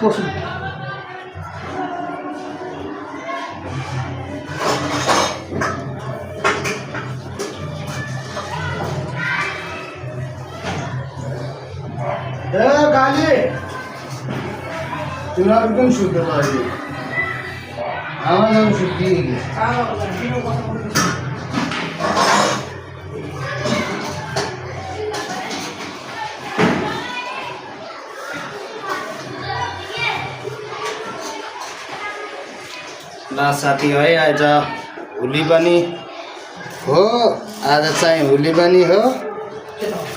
বসুন। गाली तुला एकदम शुद्ध पाहिजे आवाज शुद्धी ल साथी है आज होली पनि हो आज चाहिँ होली पनि हो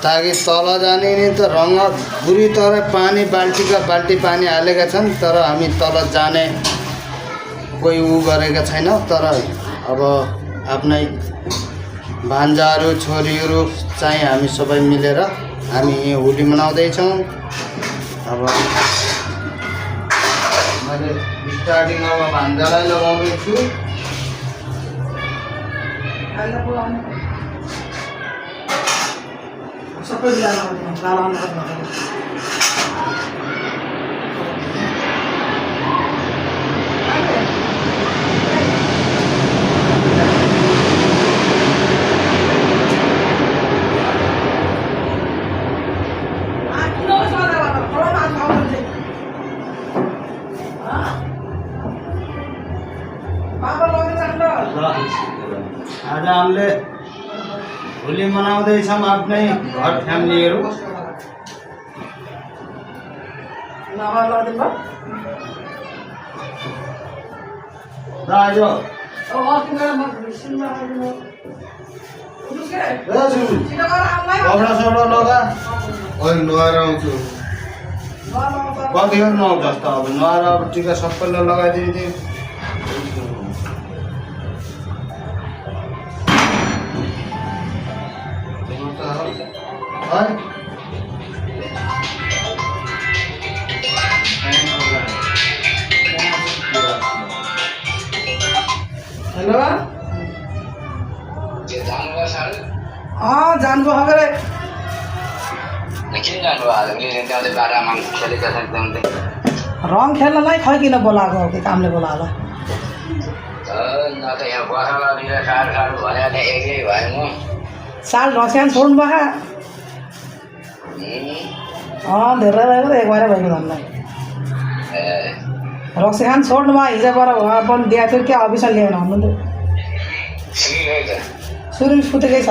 ताकि तल जाने नि त रङ्ग बुरी तरह पानी बाल्टीका बाल्टी पानी हालेका छन् तर हामी तल जाने कोही उ गरेका छैन तर अब आफ्नै भान्जाहरू छोरीहरू चाहिँ हामी सबै मिलेर हामी होली मनाउँदैछौँ। अब मैले स्टार्टिङमा भान्जालाई लगाउँदैछु। सबै लालाउनु आज हामीले होली मनाउँदैछौँ आफ्नै घर फ्यामिलीहरू। आयो कपडा सपडा लगा नुहाएर आउँछु कतिखेर नआउँछ त अब नुहाएर अब टिका सबैलाई लगाइदिन्थेँ। हेलो जानुभयो खबरै रङ खेल्नलाई खै किन बोलाएको हो कि कामले बोलाएको साल रस्यान छोड्नु भयो धेरै भएको त एक बार भएको धन्दा रक्सी छोड्नु भयो हिजोबाट पनि दिएको थियो क्या अभिषेक ल्याउनु भन्नुहुन्थ्यो सुरु फुटेकै छ।